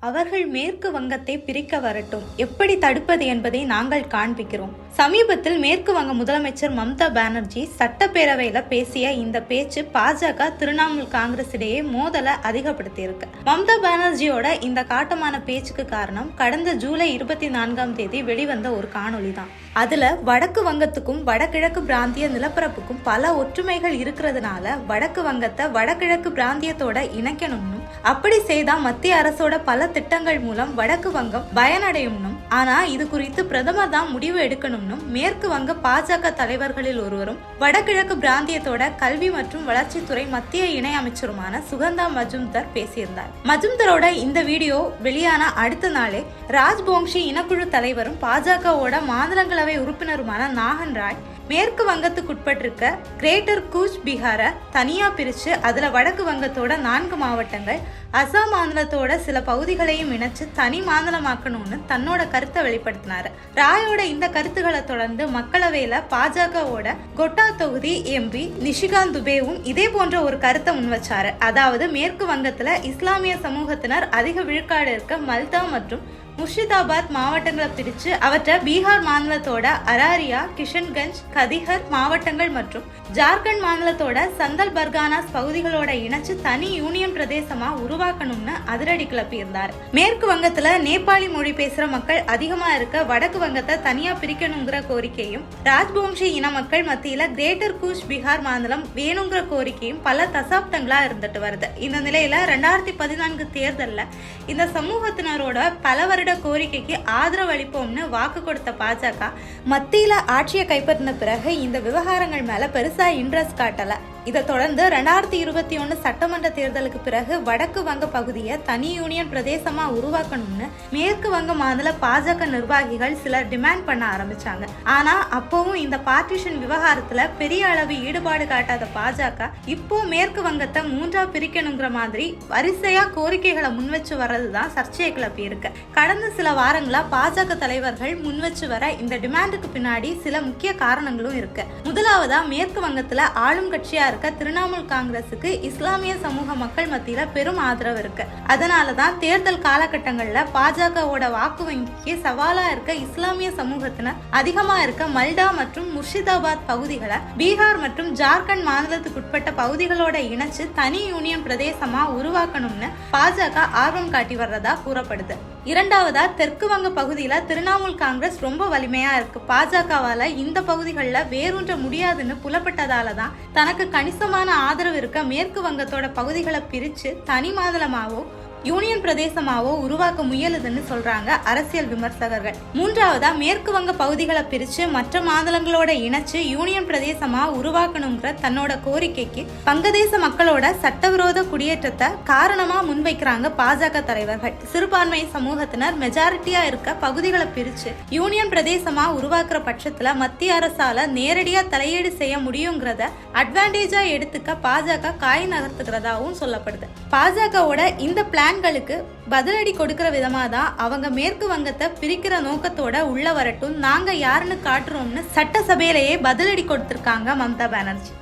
அவர்கள் மேற்கு வங்கத்தை பிரிக்க வரட்டும், எப்படி தடுப்பது என்பதை நாங்கள் காண்பிக்கிறோம். சமீபத்தில் மேற்கு வங்க முதலமைச்சர் மம்தா பானர்ஜி சட்டப்பேரவையில பேசிய இந்த பேச்சு பாஜக திரிணாமுல் காங்கிரஸ் இடையே மோதலை அதிகப்படுத்தியிருக்கு. மம்தா பானர்ஜியோட இந்த காட்டமான பேச்சுக்கு காரணம் கடந்த ஜூலை 24 வெளிவந்த ஒரு காணொளி தான். அதுல வடக்கு வங்கத்துக்கும் வடகிழக்கு பிராந்திய நிலப்பரப்புக்கும் பல ஒற்றுமைகள் இருக்கிறதுனால வடக்கு வங்கத்தை வடகிழக்கு பிராந்தியத்தோட இணைக்கணும்னு, அப்படி செய்தா மத்திய அரசோட பல திட்டங்கள் மூலம் வடக்கு வங்கம் பயனடையும்னும், ஆனா இது குறித்து பிரதமர் தான் முடிவு எடுக்கணும்னும் மேற்கு வங்க பாஜக தலைவர்களில் ஒருவரும் வடகிழக்கு பிராந்தியத்தோட கல்வி மற்றும் வளர்ச்சித்துறை மத்திய இணை அமைச்சருமான சுகந்தா மஜும்தர் பேசியிருந்தார். மஜும்தரோட இந்த வீடியோ வெளியான அடுத்த நாளே ராஜ்போங்ஷி இனக்குழு தலைவரும் பாஜகவோட மாநிலங்களவை உறுப்பினருமான நாகன் ராய் மேற்கு வங்கத்துக்குட்பட்டிருக்க கிரேட்டர் கூச் பீகாரை தனியா பிரிச்சு அதுல வடக்கு வங்கத்தோட 4 மாவட்டங்கள், அசாம் மாநிலத்தோட சில பகுதிகளையும் இணைச்சு தனி மாநிலமாக்கணும்னு தன்னோட கருத்தை வெளிப்படுத்தினாரு. ராயோட இந்த கருத்துக்களை தொடர்ந்து மக்களவையில பாஜகவோட கொட்டா தொகுதி எம்பி நிஷிகாந்த் துபேவும் இதே போன்ற ஒரு கருத்தை முன்வச்சாரு. அதாவது மேற்கு வங்கத்துல இஸ்லாமிய சமூகத்தினர் அதிக விழுக்காடு இருக்க மல்தா மற்றும் முர்ஷிதாபாத் மாவட்டங்களை பிரிச்சு அவற்றை பீகார் மாநிலத்தோட அராரியா, கிஷன்கஞ்ச், கதிஹர் மாவட்டங்கள் மற்றும் ஜார்க்கண்ட் மாநிலத்தோட சந்தல் பர்கானாஸ் பகுதிகளோட இணைச்சு தனி யூனியன் பிரதேசமா உருவாக்கணும்னு அதிரடி கிளப்பியிருந்தார். மேற்கு வங்கத்துல நேபாளி மொழி பேசுற மக்கள் அதிகமா இருக்க வடக்கு வங்கத்தை தனியா பிரிக்கணுங்கிற கோரிக்கையும், ராஜ்போங்ஷி இன மக்கள் மத்தியில கிரேட்டர் கூச் பீகார் மாநிலம் வேணுங்கிற கோரிக்கையும் பல தசாப்தங்களா இருந்துட்டு வருது. இந்த நிலையில 2014 தேர்தல்ல இந்த சமூகத்தினரோட பல வருட கோரிக்கைக்கு ஆதரவு அளிப்போம்னு வாக்கு கொடுத்த பாஜக மத்தியில ஆட்சியை கைப்பற்றின பிறகு இந்த விவகாரங்கள் மேல பெருசா இன்ட்ரெஸ்ட் காட்டல. இதை தொடர்ந்து 2021 சட்டமன்ற தேர்தலுக்கு பிறகு வடக்கு வங்க பகுதியை தனி யூனியன் பிரதேசமா உருவாக்கணும்னு மேற்கு வங்க மாநில பாஜக நிர்வாகிகள் சிலர் டிமாண்ட் பண்ண ஆரம்பிச்சாங்க. ஆனா அப்பவும் இந்த பார்ட்டிஷன் விவகாரத்துல பெரிய அளவு ஈடுபாடு காட்டாத பாஜக இப்போ மேற்கு வங்கத்தை 3ஆ பிரிக்கணுங்கிற மாதிரி வரிசையா கோரிக்கைகளை முன்வச்சு வர்றதுதான் சர்ச்சையை கிளப்பி இருக்கு. கடந்த சில வாரங்களா பாஜக தலைவர்கள் முன்வச்சு வர இந்த டிமாண்டுக்கு பின்னாடி சில முக்கிய காரணங்களும் இருக்கு. முதலாவதா மேற்கு வங்கத்துல ஆளும் கட்சியா திரிணாமுல் காங்கிரசுக்கு இஸ்லாமிய சமூக மக்கள் மத்தியில பெரும் ஆதரவு இருக்கு. அதனாலதான் தேர்தல் காலகட்டங்கள்ல பாஜகவோட வாக்கு வங்கிக்கு சவாலா இருக்க இஸ்லாமிய சமூகத்தினர் அதிகமா இருக்க மல்டா மற்றும் முர்ஷிதாபாத் பகுதிகளை பீகார் மற்றும் ஜார்க்கண்ட் மாநிலத்துக்குட்பட்ட பகுதிகளோட இணைச்சு தனி யூனியன் பிரதேசமா உருவாக்கணும்னு பாஜக ஆர்வம் காட்டி வர்றதா கூறப்படுது. இரண்டாவதா தெற்கு வங்க பகுதியில திரிணாமுல் காங்கிரஸ் ரொம்ப வலிமையா இருக்கு. பாஜகவால இந்த பகுதிகளில் வேரூன்ற முடியாதுன்னு புலப்பட்டதாலதான் தனக்கு கணிசமான ஆதரவு இருக்க மேற்கு வங்கத்தோட பகுதிகளை பிரிச்சு தனி மாநிலமாவோ யூனியன் பிரதேசமாவோ உருவாக்க முயலுதுன்னு சொல்றாங்க அரசியல் விமர்சகர்கள். மூன்றாவதா மேற்கு வங்க பகுதிகளை பிரிச்சு மற்ற மாநிலங்களோட இணைச்சு யூனியன் பிரதேசமா உருவாக்கணுங்கிற தன்னோட கோரிக்கைக்கு வங்கதேச மக்களோட சட்டவிரோத குடியேற்றத்தை காரணமா முன்வைக்கிறாங்க பாஜக தலைவர்கள். சிறுபான்மை சமூகத்தினர் மெஜாரிட்டியா இருக்க பகுதிகளை பிரிச்சு யூனியன் பிரதேசமா உருவாக்குற பட்சத்துல மத்திய அரசால நேரடியா தலையீடு செய்ய முடியுங்கிறத அட்வான்டேஜா எடுத்துக்க பாஜக காய் நகர்த்துகிறதாவும் சொல்லப்படுது. பாஜகவோட இந்த பிளான்களுக்கு பதிலடி கொடுக்கிற விதமா தான் அவங்க மேற்கு வங்கத்தை பிரிக்கிற நோக்கத்தோட உள்ள வரட்டும், நாங்க யாருன்னு காட்டுறோம்னு சட்டசபையிலேயே பதிலடி கொடுத்திருக்காங்க மம்தா பானர்ஜி.